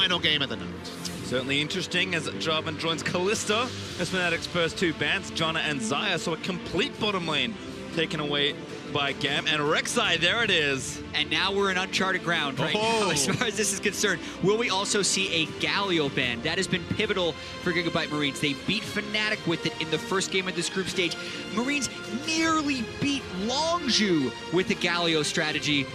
final game of the night. Certainly interesting as Jarvan joins Kalista as Fnatic's first two bans, Janna and Xayah, so a complete bottom lane taken away by GAM, and Rek'Sai, there it is. And now we're in uncharted ground right now, as far as this is concerned. Will we also see a Galio ban? That has been pivotal for Gigabyte Marines. They beat Fnatic with it in the first game of this group stage. Marines nearly beat Longzhu with the Galio strategy,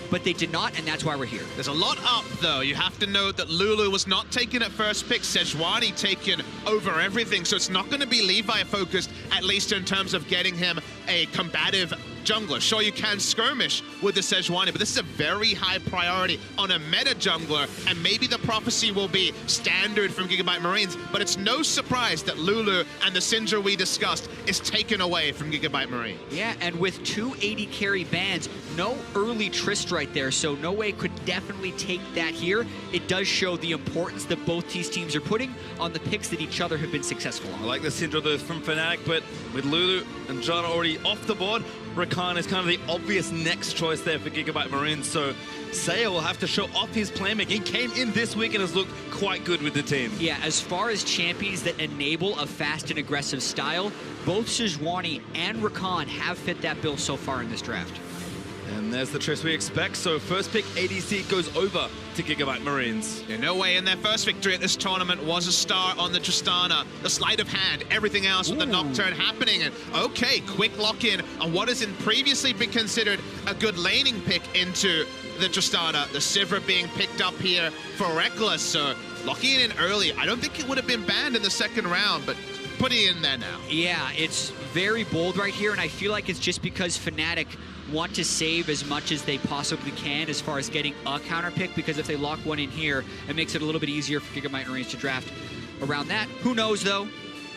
but they did not, and that's why we're here. There's a lot up, though. You have to note that Lulu was not taken at first pick, Sejuani taken over everything, so it's not going to be Levi-focused, at least in terms of getting him a combative jungler. Sure, you can skirmish with the Sejuani, but this is a very high priority on a meta jungler, and maybe the prophecy will be standard from Gigabyte Marines, but it's no surprise that Lulu and the Syndra we discussed is taken away from Gigabyte Marine. Yeah, and with 280 carry bans, no early Trist right there, so No Way could definitely take that here. It does show the importance that both these teams are putting on the picks that each other have been successful on. I like the Syndra though from Fnatic, but with Lulu and Janna already off the board, Rakan is kind of the obvious next choice there for Gigabyte Marines, so Saya will have to show off his playmaking. He came in this week and has looked quite good with the team. Yeah, as far as champions that enable a fast and aggressive style, both Sejuani and Rakan have fit that bill so far in this draft. And there's the Trist we expect, so first pick ADC goes over to Gigabyte Marines. Yeah, No Way in their first victory at this tournament was a star on the Tristana, the sleight of hand, everything else with the Nocturne happening. And okay, quick lock-in on what has previously been considered a good laning pick into the Tristana. The Sivir being picked up here for Reckless, so locking it in early. I don't think it would have been banned in the second round, but putting it in there now. Yeah, it's very bold right here, and I feel like it's just because Fnatic want to save as much as they possibly can as far as getting a counter pick, because if they lock one in here, it makes it a little bit easier for Gigabyte Marines to draft around that. Who knows, though?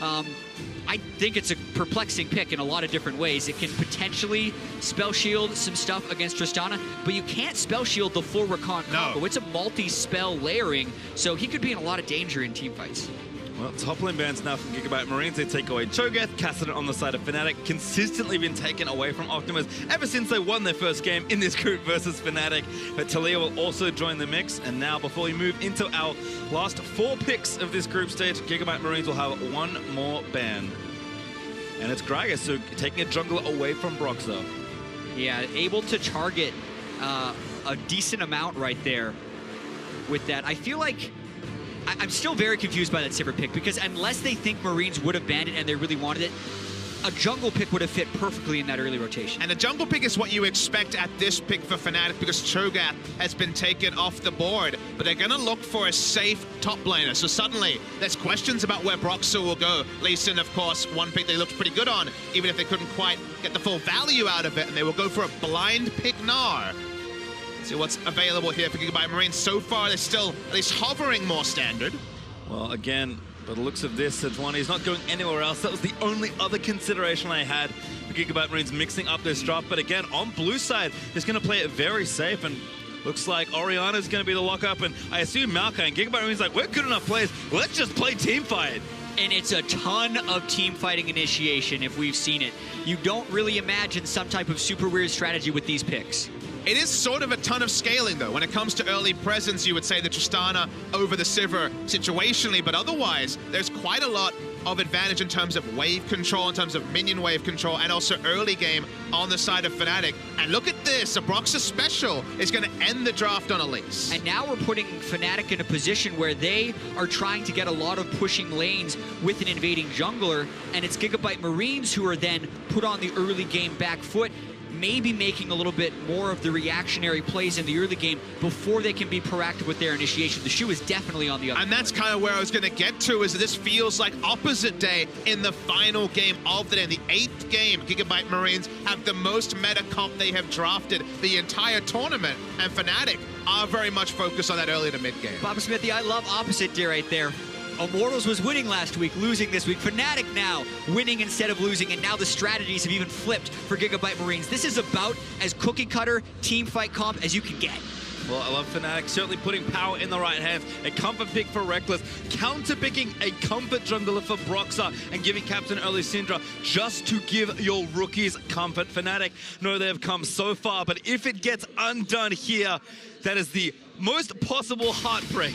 I think it's a perplexing pick in a lot of different ways. It can potentially spell shield some stuff against Tristana, but you can't spell shield the full Rakan combo. No. It's a multi-spell layering, so he could be in a lot of danger in team fights. Well, top lane bans now from Gigabyte Marines. They take away Cho'Gath, Kassadin on the side of Fnatic, consistently been taken away from Optimus ever since they won their first game in this group versus Fnatic. But Talia will also join the mix. And now, before we move into our last 4 picks of this group stage, Gigabyte Marines will have one more ban. And it's Gragas, so taking a jungler away from Broxah. Yeah, able to target a decent amount right there with that. I feel like I'm still very confused by that Sivir pick, because unless they think Marines would have banned it and they really wanted it, a jungle pick would have fit perfectly in that early rotation. And a jungle pick is what you expect at this pick for Fnatic, because Cho'Gath has been taken off the board, but they're going to look for a safe top laner. So suddenly, there's questions about where Broxah will go. Lee Sin, of course, one pick they looked pretty good on, even if they couldn't quite get the full value out of it, and they will go for a blind pick Gnar. See what's available here for Gigabyte Marines. So far, they're still at least hovering more standard. Well, again, by the looks of this, Sejuani is not going anywhere else. That was the only other consideration I had for Gigabyte Marines mixing up this draft. But again, on blue side, is going to play it very safe, and looks like Orianna's going to be the lockup, and I assume Maokai and Gigabyte Marines like, we're good enough players, let's just play team fight. And it's a ton of team fighting initiation if we've seen it. You don't really imagine some type of super weird strategy with these picks. It is sort of a ton of scaling, though. When it comes to early presence, you would say the Tristana over the Sivir situationally, but otherwise, there's quite a lot of advantage in terms of wave control, in terms of minion wave control, and also early game on the side of Fnatic. And look at this, a Broxah special is going to end the draft on Elise. And now we're putting Fnatic in a position where they are trying to get a lot of pushing lanes with an invading jungler, and it's Gigabyte Marines who are then put on the early game back foot, maybe making a little bit more of the reactionary plays in the early game before they can be proactive with their initiation. The shoe is definitely on the other. And that's kind of where I was going to get to, is this feels like opposite day in the final game of the day. In the 8th game, Gigabyte Marines have the most meta comp they have drafted the entire tournament, and Fnatic are very much focused on that early to mid game. Papa Smithy, I love opposite day right there. Immortals was winning last week, losing this week. Fnatic now winning instead of losing, and now the strategies have even flipped for Gigabyte Marines. This is about as cookie cutter team fight comp as you can get. Well, I love Fnatic certainly putting power in the right hands. A comfort pick for Reckless, counter picking a comfort jungler for Broxah, and giving Captain early Syndra just to give your rookies comfort. Fnatic know they have come so far, but if it gets undone here, that is the most possible heartbreak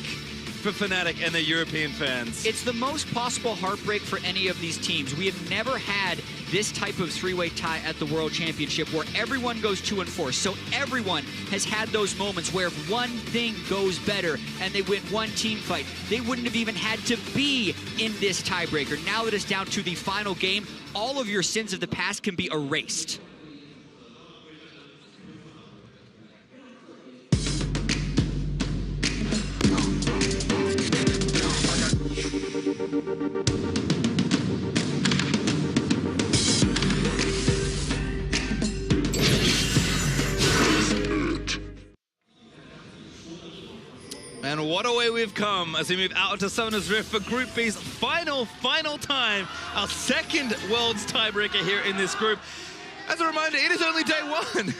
for Fnatic and their European fans. It's the most possible heartbreak for any of these teams. We have never had this type of three-way tie at the World Championship where everyone goes 2-4. So everyone has had those moments where if one thing goes better and they win one team fight, they wouldn't have even had to be in this tiebreaker. Now that it's down to the final game, all of your sins of the past can be erased. And what a way we've come as we move out to Summoner's Rift for Group B's final time. Our second Worlds tiebreaker here in this group. As a reminder, it is only day one,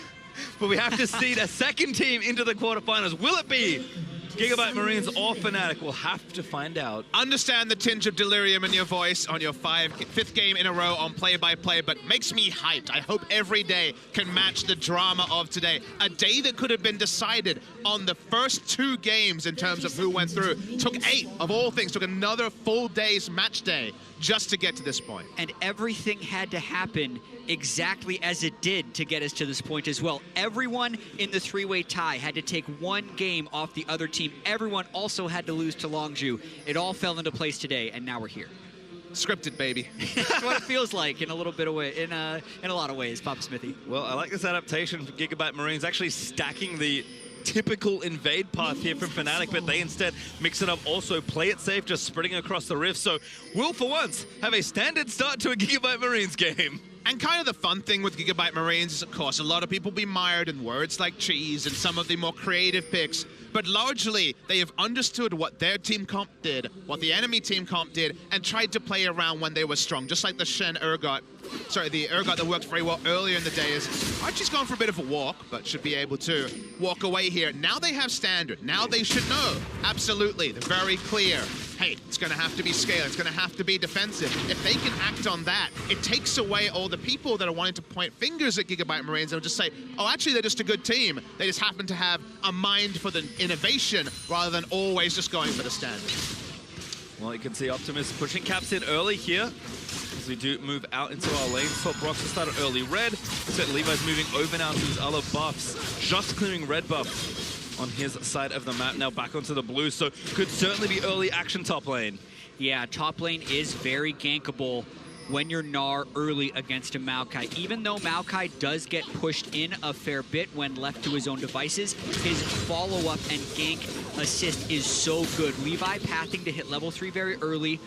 but we have to seed a second team into the quarterfinals. Will it be Gigabyte Marines or Fnatic? We'll have to find out. Understand the tinge of delirium in your voice on your fifth game in a row on play-by-play, but makes me hyped. I hope every day can match the drama of today. A day that could have been decided on the first 2 games in terms of who went through. Took 8 of all things, took another full day's match day just to get to this point. And everything had to happen exactly as it did to get us to this point as well. Everyone in the three-way tie had to take one game off the other team. Everyone also had to lose to Longzhu. It all fell into place today, and now we're here. Scripted, baby. That's what it feels like in a little bit of way, in a lot of ways, Papa Smithy. Well, I like this adaptation for Gigabyte Marines, actually stacking the typical invade path here from Fnatic, but they instead mix it up, also play it safe, just spreading across the rift. So we'll, for once, have a standard start to a Gigabyte Marines game. And kind of the fun thing with Gigabyte Marines is, of course, a lot of people be mired in words like cheese and some of the more creative picks, but largely they have understood what their team comp did, what the enemy team comp did, and tried to play around when they were strong, just like the Shen Urgot. Sorry, the Urgot that worked very well earlier in the day is Archie's gone for a bit of a walk, but should be able to walk away here. Now they have standard. Now they should know. Absolutely. They're very clear. Hey, it's going to have to be scale. It's going to have to be defensive. If they can act on that, it takes away all the people that are wanting to point fingers at Gigabyte Marines and just say, oh, actually, they're just a good team. They just happen to have a mind for the innovation rather than always just going for the standard. Well, you can see Optimus pushing caps in early here as we do move out into our lane. So Brox has started early red. So Levi's moving over now to his other buffs, just clearing red buff on his side of the map. Now back onto the blue, so could certainly be early action top lane. Yeah, top lane is very gankable when you're Gnar early against a Maokai. Even though Maokai does get pushed in a fair bit when left to his own devices, his follow-up and gank assist is so good. Levi pathing to hit level 3 very early.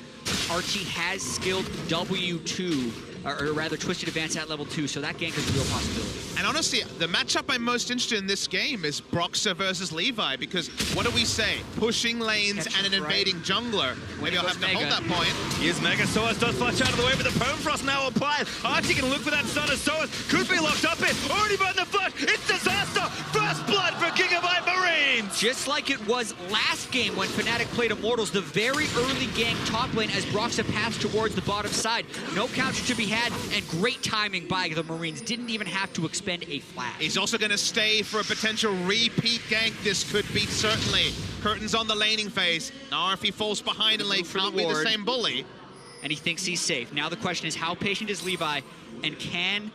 Archie has skilled W2, or rather Twisted Advance at level 2, so that gank is a real possibility. And honestly, the matchup I'm most interested in this game is Broxer versus Levi, because what do we say? Pushing lanes and an invading jungler. Maybe I'll have to hold that point. Here's Mega. Soaz does flash out of the way, but the Permafrost now applied. Archie can look for that stun as Soaz could be locked up in. Already burned the flash. It's disaster. First blood for Gigabyte Marines. Just like it was last game when Fnatic played Immortals, the very early gank top lane as Broxer passed towards the bottom side. No counter to be had, and great timing by the Marines. Didn't even have to expend a flash. He's also going to stay for a potential repeat gank. This could be certainly. Curtains on the laning phase. Now if he falls behind in lane, can't be the same bully. And he thinks he's safe. Now the question is, how patient is Levi, and can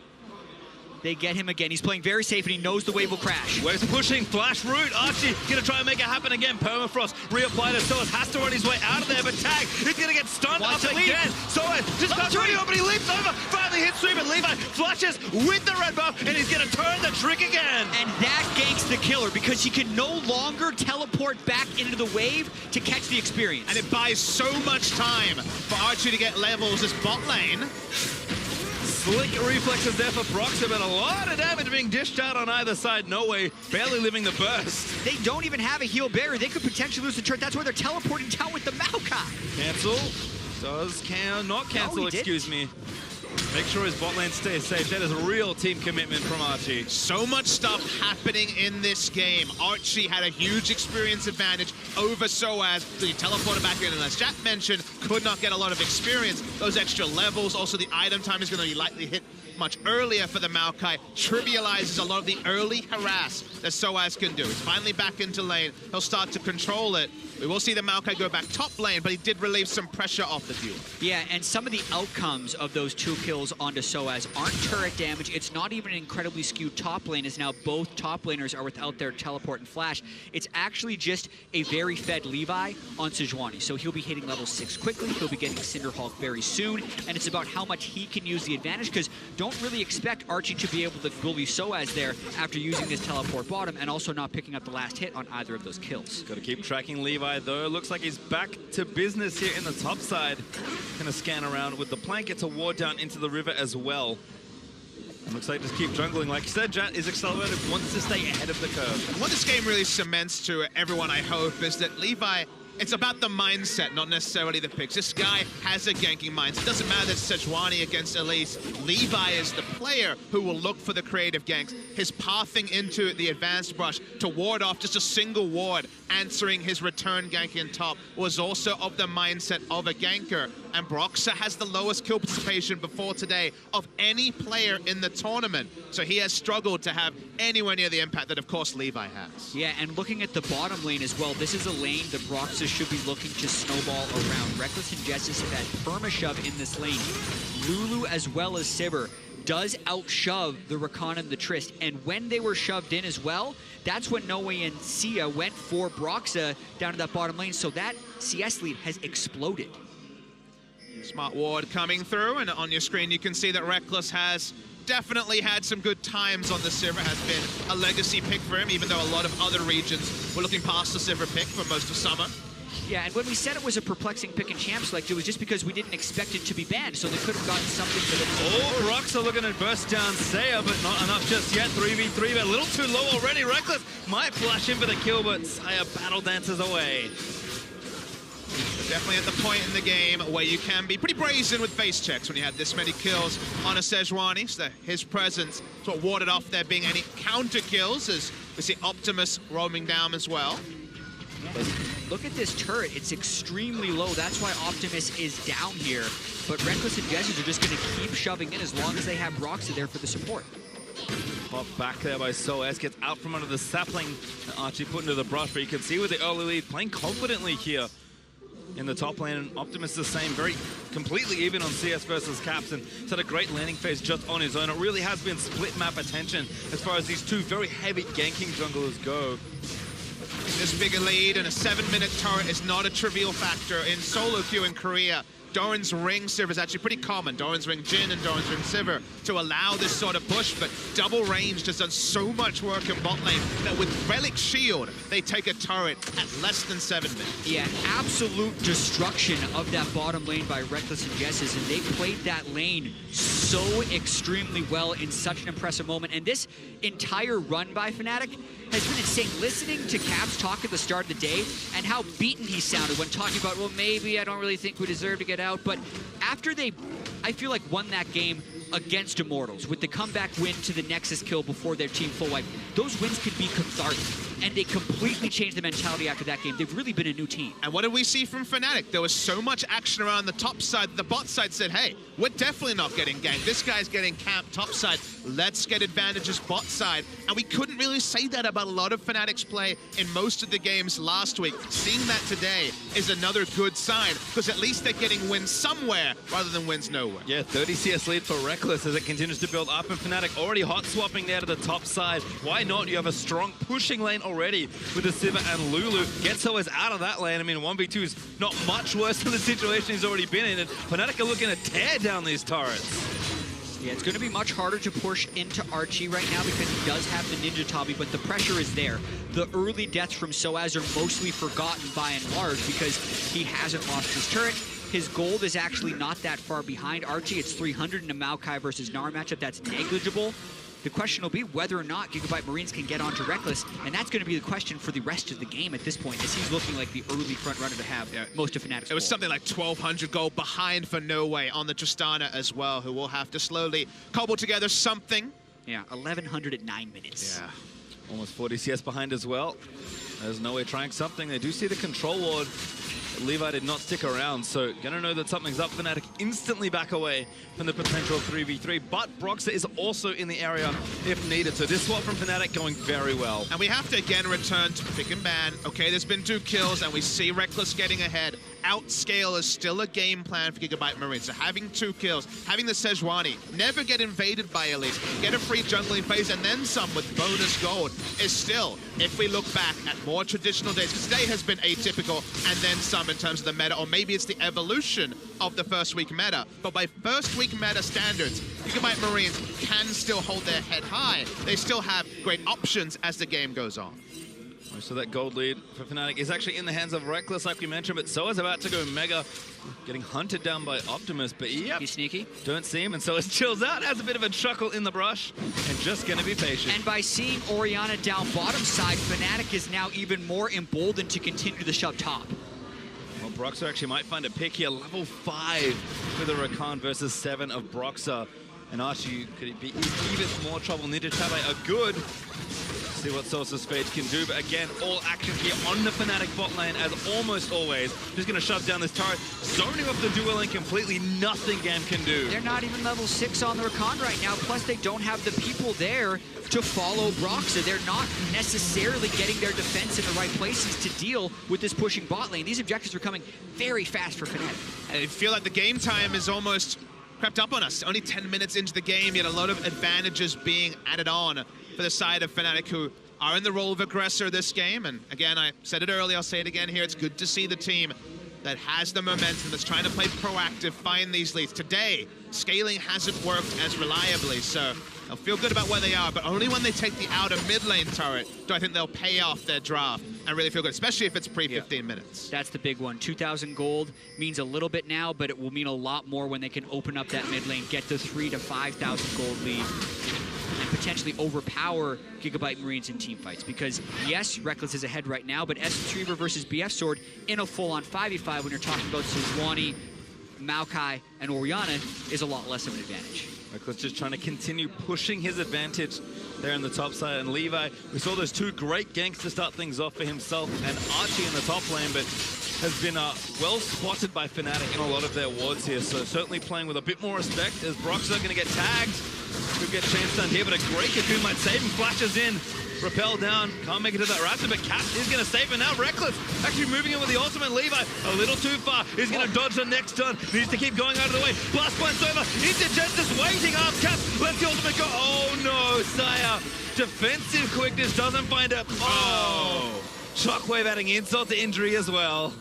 they get him again? He's playing very safe, and he knows the wave will crash. Waves pushing, flash root. Archie gonna try and make it happen again. Permafrost reapplied as Soaz has to run his way out of there, but Tag, he's gonna get stunned up again. Soaz just got through, but he leaps over. Finally hits sweep, and Levi flashes with the red buff, and he's gonna turn the trick again. And that ganks the killer, because he can no longer teleport back into the wave to catch the experience. And it buys so much time for Archie to get levels as bot lane. Slick reflexes there for Broxer, but a lot of damage being dished out on either side. No way, barely living the burst. They don't even have a heal barrier. They could potentially lose the turret. That's why they're teleporting down with the Maokai. Cancel. Not cancel, excuse me. Make sure his bot lane stays safe. That is a real team commitment from Archie. So much stuff happening in this game. Archie had a huge experience advantage over Soaz. So he teleported back in, and as Jack mentioned, could not get a lot of experience. Those extra levels, also the item time is going to be likely hit much earlier for the Maokai. Trivializes a lot of the early harass that Soaz can do. He's finally back into lane. He'll start to control it. We will see the Maokai go back top lane, but he did relieve some pressure off the duo. Yeah, and some of the outcomes of those 2 kills onto Soaz aren't turret damage. It's not even an incredibly skewed top lane, as now both top laners are without their teleport and flash. It's actually just a very fed Levi on Sejuani. So he'll be hitting level 6 quickly, he'll be getting Cinderhulk very soon, and it's about how much he can use the advantage, because don't really expect Archie to be able to bully Soaz there after using this teleport bottom and also not picking up the last hit on either of those kills. Got to keep tracking Levi, though. Looks like he's back to business here in the top side. Gonna scan around with the plank. Gets a ward down into the river as well. And looks like just keep jungling. Like you said, Jat is accelerated, wants to stay ahead of the curve. And what this game really cements to everyone, I hope, is that Levi, it's about the mindset, not necessarily the picks. This guy has a ganking mindset. It doesn't matter that Sejuani against Elise. Levi is the player who will look for the creative ganks. His pathing into the advanced brush to ward off just a single ward, answering his return gank in top, was also of the mindset of a ganker. And Broxah has the lowest kill participation before today of any player in the tournament. So he has struggled to have anywhere near the impact that, of course, Levi has. Yeah, and looking at the bottom lane as well, this is a lane that Broxah should be looking to snowball around. Reckless and Jessis have had perma-shove in this lane. Lulu as well as Sivir does outshove the Rakan and the Trist, and when they were shoved in as well, that's when Noe and Sia went for Broxah down to that bottom lane, so that CS lead has exploded. Smart ward coming through, and on your screen you can see that Reckless has definitely had some good times on the Sivir. Has been a legacy pick for him, even though a lot of other regions were looking past the Sivir pick for most of summer. Yeah, and when we said it was a perplexing pick in Champ Select, it was just because we didn't expect it to be banned, so they could have gotten something for them. Oh, Rocks are looking to burst down Saya, but not enough just yet. 3v3, but a little too low already. Reckless might flash in for the kill, but Saya battle dances away. Definitely at the point in the game where you can be pretty brazen with face checks when you have this many kills on a Sejuani. So his presence is what warded off there being any counter kills, as we see Optimus roaming down as well. Yeah. Look at this turret, it's extremely low. That's why Optimus is down here. But Reckless and Jessis are just going to keep shoving in as long as they have Broxah there for the support. Pop back there by Soaz, gets out from under the sapling that Archie put into the brush, but you can see with the early lead playing confidently here in the top lane, and Optimus the same, very completely even on CS versus Caps, and he's had a great landing phase just on his own. It really has been split map attention as far as these two very heavy ganking junglers go. This bigger lead and a 7-minute turret is not a trivial factor in solo queue in Korea. Doran's Ring Sivir is actually pretty common. Doran's Ring Jhin and Doran's Ring Sivir to allow this sort of push, but double ranged has done so much work in bot lane that with Relic Shield, they take a turret at less than 7 minutes. Yeah, absolute destruction of that bottom lane by Reckless and Jessis, and they played that lane so extremely well in such an impressive moment. And this entire run by Fnatic has been insane. Listening to Caps talk at the start of the day and how beaten he sounded when talking about, well, maybe I don't really think we deserve to get out. But after they, I feel like, won that game against Immortals with the comeback win to the Nexus kill before their team full wipe, those wins could be cathartic. And they completely changed the mentality after that game. They've really been a new team. And what did we see from Fnatic? There was so much action around the top side. The bot side said, hey, we're definitely not getting ganked. This guy's getting camped top side. Let's get advantages bot side. And we couldn't really say that about a lot of Fnatic's play in most of the games last week. Seeing that today is another good sign, because at least they're getting wins somewhere rather than wins nowhere. Yeah, 30 CS lead for Reckless as it continues to build up, and Fnatic already hot swapping there to the top side. Why not? You have a strong pushing lane already with the Sivir and Lulu. Gets Soaz out of that lane. I mean, 1v2 is not much worse than the situation he's already been in, and Fnatic are looking to tear down these turrets. Yeah, it's going to be much harder to push into Archie right now because he does have the Ninja Tabi, but the pressure is there. The early deaths from Soaz are mostly forgotten by and large because he hasn't lost his turret. His gold is actually not that far behind Archie. It's 300 in a Maokai versus Gnar matchup. That's negligible. The question will be whether or not Gigabyte Marines can get onto Reckless, and that's going to be the question for the rest of the game at this point, as he's looking like the early front runner to have most of Fnatic's It was something like 1,200 gold behind for No Way on the Tristana as well, who will have to slowly cobble together something. Yeah, 1,100 at 9 minutes. Yeah, almost 40 CS behind as well. There's No Way trying something. They do see the control ward Levi did not stick around, so gonna know that something's up. Fnatic instantly back away from the potential 3v3, but Broxah is also in the area if needed. So this swap from Fnatic going very well. And we have to again return to pick and ban. Okay, there's been 2 kills, and we see Reckless getting ahead. Outscale is still a game plan for Gigabyte Marine. So having 2 kills, having the Sejuani, never get invaded by Elite, get a free jungling phase, and then some with bonus gold is still, if we look back at more traditional days, because today has been atypical, and then some in terms of the meta, or maybe it's the evolution of the first week meta. But by first week meta standards, Gigabyte Marines can still hold their head high. They still have great options as the game goes on. So that gold lead for Fnatic is actually in the hands of Reckless, like we mentioned, but Soa's about to go mega, getting hunted down by Optimus, but yep, he's sneaky. Don't see him, and Soa chills out, has a bit of a chuckle in the brush, and just gonna be patient. And by seeing Orianna down bottom side, Fnatic is now even more emboldened to continue to shove top. Well, Broxah actually might find a pick here, level 5 for the Rakan versus 7 of Broxah. And Archie could be even more trouble. Ninja Tabe are good. See what Sosa's Fate can do, but again, all action here on the Fnatic bot lane as almost always. Just gonna shove down this turret, zoning off the dual lane completely, nothing GAM can do. They're not even level 6 on the Rakan right now, plus they don't have the people there to follow Broxah. They're not necessarily getting their defense in the right places to deal with this pushing bot lane. These objectives are coming very fast for Fnatic. I feel like the game time is almost crept up on us. Only 10 minutes into the game, yet a lot of advantages being added on for the side of Fnatic, who are in the role of aggressor this game. And again, I said it earlier, I'll say it again here. It's good to see the team that has the momentum, that's trying to play proactive, find these leads. Today, scaling hasn't worked as reliably, so they'll feel good about where they are, but only when they take the outer mid lane turret do I think they'll pay off their draft and really feel good, especially if it's pre-15 minutes. That's the big one. 2,000 gold means a little bit now, but it will mean a lot more when they can open up that mid lane, get the 3,000 to 5,000 gold lead, and potentially overpower Gigabyte Marines in team fights. Because yes, Reckless is ahead right now, but S Retriever versus BF Sword in a full-on 5v5 when you're talking about Sejuani, Maokai, and Orianna is a lot less of an advantage. Reckless just trying to continue pushing his advantage there on the top side. And Levi, we saw those 2 great ganks to start things off for himself and Archie in the top lane, but has been well spotted by Fnatic in a lot of their wards here. So certainly playing with a bit more respect as Broxah going to get tagged. Could get chain stunned here, but a great cocoon might save him. Flashes in, rappel down, can't make it to that raptor, but Cap is going to save him now. Reckless actually moving in with the ultimate. Levi a little too far. He's going to dodge the next turn. Needs to keep going out of the way. Blast point's over. Interjet just waiting. Arms Cap lets the ultimate go. Oh no, Saya. Defensive quickness doesn't find it. Oh, Shockwave adding insult to injury as well.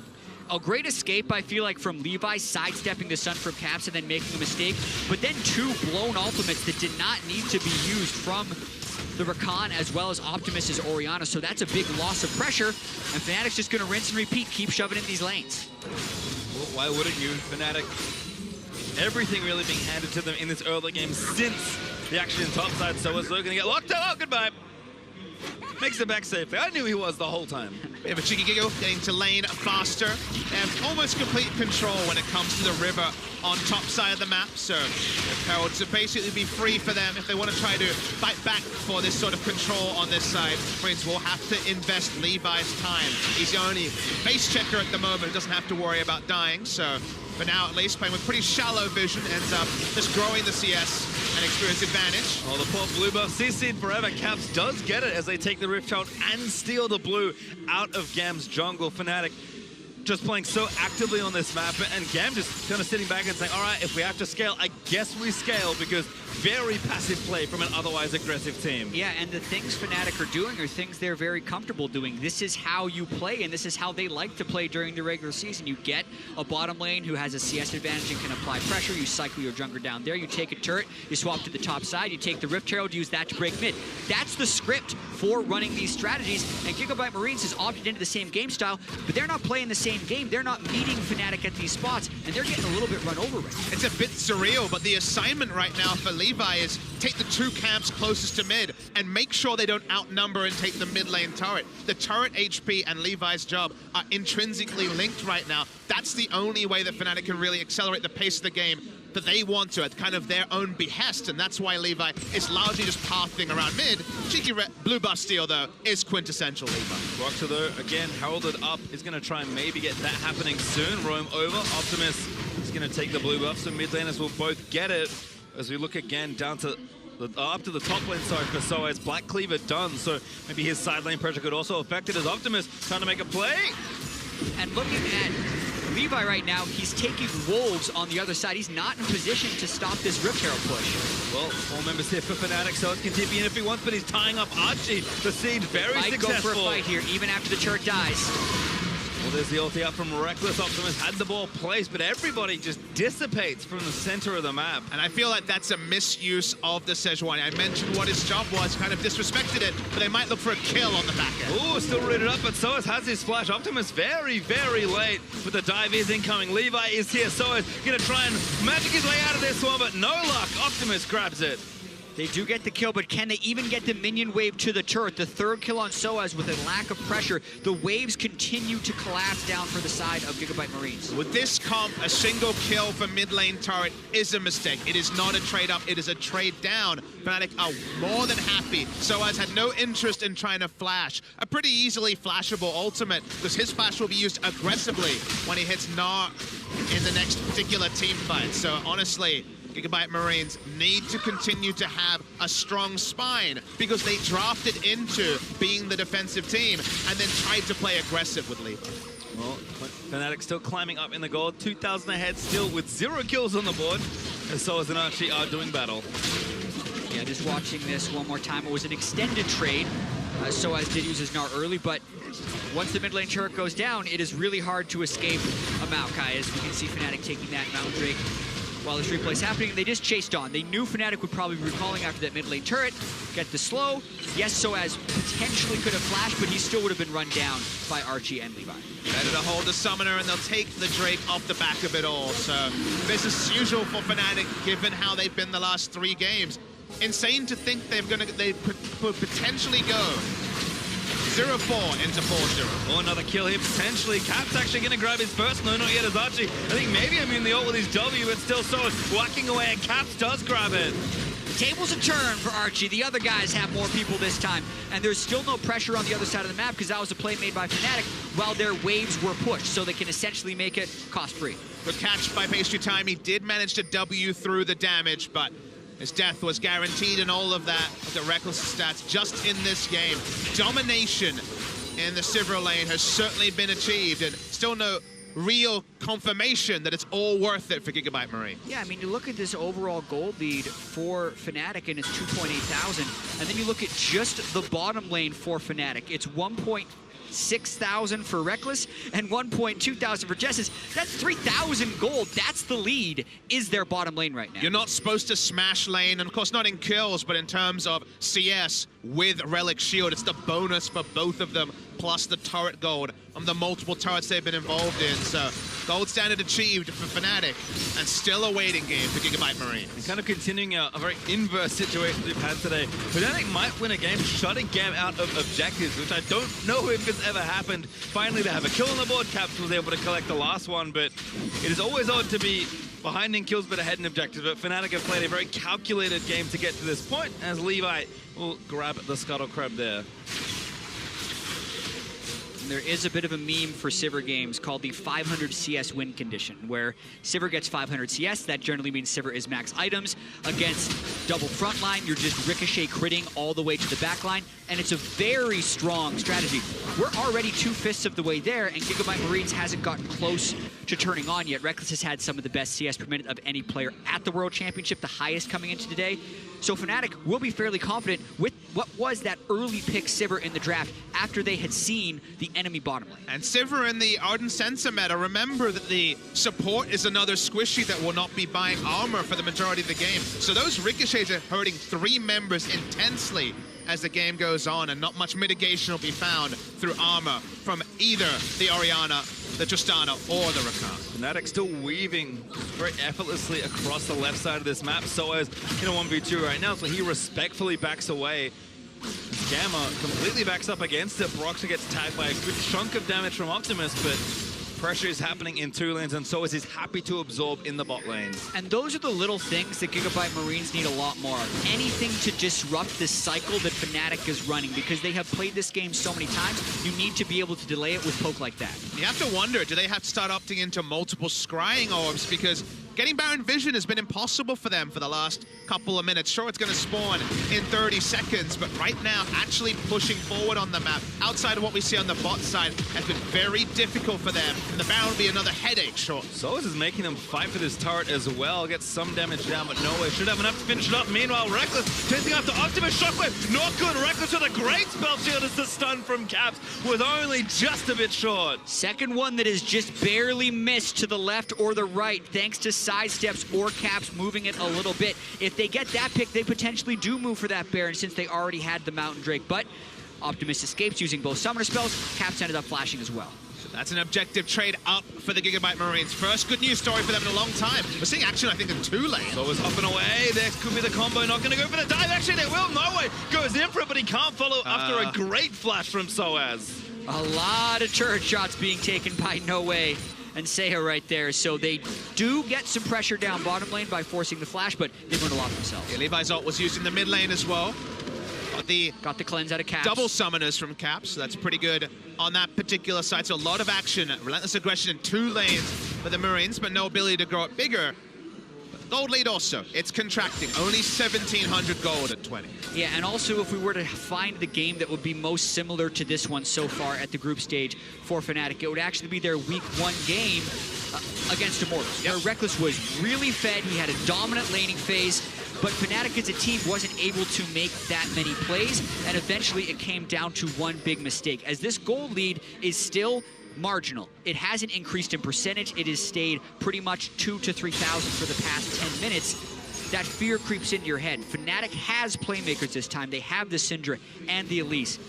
A great escape, I feel like, from Levi sidestepping the stun from Caps and then making a mistake, but then 2 blown ultimates that did not need to be used from the Rakan as well as Optimus' Orianna, so that's a big loss of pressure, and Fnatic's just going to rinse and repeat, keep shoving in these lanes. Well, why wouldn't you? Fnatic, everything really being handed to them in this early game since the action in topside, so is going to get locked out. Oh, goodbye. Makes it back safely. I knew he was the whole time. We have a cheeky giggle getting to lane faster. They have almost complete control when it comes to the river on top side of the map. So the Heralds to basically be free for them if they want to try to fight back for this sort of control on this side. Marines will have to invest Levi's time. He's the only base checker at the moment who doesn't have to worry about dying. So for now, at least, playing with pretty shallow vision, ends up just growing the CS and experience advantage. Oh, the poor blue buff CC'd forever. Caps does get it as they take the Rift Child and steal the blue out of GAM's jungle. Fnatic just playing so actively on this map, and GAM just kind of sitting back and saying, all right, if we have to scale, I guess we scale, because very passive play from an otherwise aggressive team. Yeah, and the things Fnatic are doing are things they're very comfortable doing. This is how you play, and this is how they like to play during the regular season. You get a bottom lane who has a CS advantage and can apply pressure. You cycle your jungler down there. You take a turret. You swap to the top side. You take the Rift Herald, use that to break mid. That's the script for running these strategies, and Gigabyte Marines has opted into the same game style, but they're not playing the same game. They're not meeting Fnatic at these spots, and they're getting a little bit run over right now. It's a bit surreal, but the assignment right now for Levi is take the 2 camps closest to mid and make sure they don't outnumber and take the mid lane turret. The turret HP and Levi's job are intrinsically linked right now. That's the only way that Fnatic can really accelerate the pace of the game that they want to at kind of their own behest, and that's why Levi is largely just pathing around mid. Cheeky blue buff steal, though, is quintessential Levi. Roxer, though, again, heralded up, is going to try and maybe get that happening soon. Roam over. Optimus is going to take the blue buff, so mid laners will both get it. As we look again down to up to the top lane side for Soaz. Black Cleaver done, so maybe his side lane pressure could also affect it as Optimus trying to make a play. And looking at Levi right now, he's taking Wolves on the other side. He's not in position to stop this Rift Herald push. Well, 4 members here for Fnatic, so it can tip in if he wants, but he's tying up Archie. The siege very might successful. Go for a fight here, even after the turret dies. Well, there's the ulti up from Reckless. Optimus had the ball placed, but everybody just dissipates from the center of the map. And I feel like that's a misuse of the Sejuani. I mentioned what his job was, kind of disrespected it, but they might look for a kill on the back end. Ooh, still rooted up, but Soaz has his flash. Optimus very, very late, but the dive is incoming. Levi is here. Soaz gonna try and magic his way out of this one, but no luck. Optimus grabs it. They do get the kill, but can they even get the minion wave to the turret? The third kill on Soaz with a lack of pressure. The waves continue to collapse down for the side of Gigabyte Marines. With this comp, a single kill for mid lane turret is a mistake. It is not a trade up, it is a trade down. Fnatic are more than happy. Soaz had no interest in trying to flash. A pretty easily flashable ultimate, because his flash will be used aggressively when he hits Gnar in the next particular team fight. So honestly, Gigabyte Marines need to continue to have a strong spine because they drafted into being the defensive team and then tried to play aggressive with Levi. Well, Fnatic still climbing up in the gold, 2,000 ahead still with 0 kills on the board, as Soaz and Archie are doing battle. Yeah, just watching this one more time, it was an extended trade. Soaz did use his Gnar early, but once the mid lane turret goes down, it is really hard to escape a Maokai, as we can see Fnatic taking that Mountain Drake. While this replay is happening, they just chased on. They knew Fnatic would probably be recalling after that mid lane turret, get the slow. Yes, Soaz potentially could have flashed, but he still would have been run down by Archie and Levi. Better to hold the summoner, and they'll take the Drake off the back of it all. So business as usual for Fnatic, given how they've been the last 3 games. Insane to think they could potentially go 0-4 into 4-0. Oh, another kill here, potentially. Cap's actually going to grab his first. No, not yet as Archie. I think maybe I'm in the ult with his W, but still Soaz whacking away, and Caps does grab it. The tables a turn for Archie. The other guys have more people this time, and there's still no pressure on the other side of the map because that was a play made by Fnatic while their waves were pushed, so they can essentially make it cost-free. Good catch by Pastry Time. He did manage to W through the damage, but his death was guaranteed, and all of that, the Reckless stats just in this game. Domination in the Sivir lane has certainly been achieved, and still no real confirmation that it's all worth it for Gigabyte Marine. Yeah, I mean, you look at this overall gold lead for Fnatic, and it's 2.8 thousand, and then you look at just the bottom lane for Fnatic. It's 1.6,000 for Reckless and 1.2 thousand for Jessis. That's 3,000 gold. That's the lead, is their bottom lane right now. You're not supposed to smash lane, and of course not in kills, but in terms of CS with Relic Shield. It's the bonus for both of them, plus the turret gold on the multiple turrets they've been involved in. So gold standard achieved for Fnatic, and still a waiting game for Gigabyte Marine. And kind of continuing a very inverse situation we've had today. Fnatic might win a game shutting GAM out of objectives, which I don't know if it's ever happened. Finally, they have a kill on the board. Caps was able to collect the last one, but it is always odd to be behind in kills but ahead in objectives. But Fnatic have played a very calculated game to get to this point, as Levi will grab the Scuttle Crab there. There is a bit of a meme for Sivir games called the 500 CS win condition, where Sivir gets 500 CS. That generally means Sivir is max items. Against double frontline, you're just ricochet critting all the way to the back line, and it's a very strong strategy. We're already 2/5 of the way there, and Gigabyte Marines hasn't gotten close to turning on yet. Reckless has had some of the best CS per minute of any player at the World Championship, the highest coming into today. So Fnatic will be fairly confident with what was that early pick Sivir in the draft after they had seen the enemy bottom lane. And Sivir in the Ardent Sensor meta, remember that the support is another squishy that will not be buying armor for the majority of the game. So those ricochets are hurting 3 members intensely as the game goes on, and not much mitigation will be found through armor from either the Orianna, the Tristana, or the Rakan. Fnatic still weaving very effortlessly across the left side of this map. Soaz in a 1v2 right now, so he respectfully backs away. Gamma completely backs up against it. Broxer gets tagged by a good chunk of damage from Optimus, but pressure is happening in 2 lanes, and so is he's happy to absorb in the bot lane. And those are the little things that Gigabyte Marines need a lot more of. Anything to disrupt this cycle that Fnatic is running, because they have played this game so many times, you need to be able to delay it with poke like that. You have to wonder, do they have to start opting into multiple scrying orbs? Because getting Baron Vision has been impossible for them for the last couple of minutes. Sure, it's going to spawn in 30 seconds, but right now, actually pushing forward on the map, outside of what we see on the bot side, has been very difficult for them. And the Baron will be another headache, sure. Soaz is making them fight for this turret as well. Gets some damage down, but no way. Should have enough to finish it off. Meanwhile, Reckless chasing after Optimus. Shockwave, not good. Reckless with a great spell shield as the stun from Caps was only just a bit short. Second one that is just barely missed to the left or the right, thanks to sidesteps or Caps moving it a little bit. If they get that pick, they potentially do move for that Baron since they already had the Mountain Drake, but Optimus escapes using both summoner spells. Caps ended up flashing as well. So that's an objective trade up for the Gigabyte Marines. First good news story for them in a long time. We're seeing action, I think, in 2 lanes. Soaz hopping away. There could be the combo. Not going to go for the dive. Actually, they will. No way. Goes in for it, but he can't follow after a great flash from Soaz. A lot of turret shots being taken by No Way and Seha right there. So they do get some pressure down bottom lane by forcing the flash, but they learned a lot themselves. Yeah, Levi's ult was used in the mid lane as well. Got the cleanse out of Caps. Double summoners from Caps, so that's pretty good on that particular side. So a lot of action, relentless aggression in 2 lanes for the Marines, but no ability to grow it bigger. But the gold lead also, it's contracting. Only 1,700 gold at 20. Yeah, and also if we were to find the game that would be most similar to this one so far at the group stage for Fnatic, it would actually be their week 1 game against Immortals, where Reckless was really fed. He had a dominant laning phase, but Fnatic as a team wasn't able to make that many plays, and eventually it came down to one big mistake. As this gold lead is still marginal, it hasn't increased in percentage, it has stayed pretty much 2,000 to 3,000 for the past 10 minutes. That fear creeps into your head. Fnatic has playmakers this time. They have the Syndra and the Elise.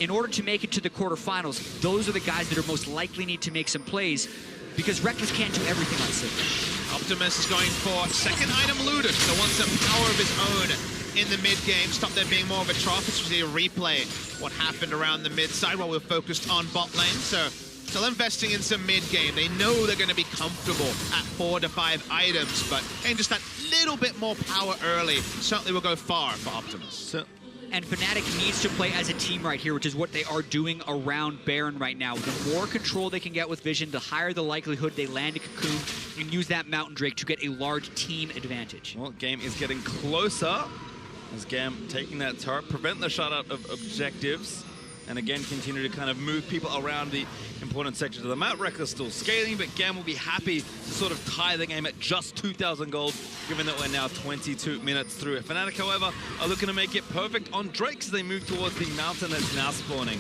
In order to make it to the quarterfinals, those are the guys that are most likely need to make some plays, because Reckless can't do everything on Syndra. Optimus is going for second item looted, so wants some power of his own in the mid-game. Stop there being more of a trough. It's really a replay what happened around the mid-side while we're focused on bot lane. So still investing in some mid-game. They know they're going to be comfortable at 4 to 5 items, but getting just that little bit more power early certainly will go far for Optimus. And Fnatic needs to play as a team right here, which is what they are doing around Baron right now. The more control they can get with Vision, the higher the likelihood they land a Cocoon and use that Mountain Drake to get a large team advantage. Well, game is getting closer as GAM taking that turret, prevent the shutout of objectives, and again continue to kind of move people around the important sections of the map. Reckless still scaling, but GAM will be happy to sort of tie the game at just 2,000 gold, given that we're now 22 minutes through. Fnatic, however, are looking to make it perfect on Drake as they move towards the mountain that's now spawning.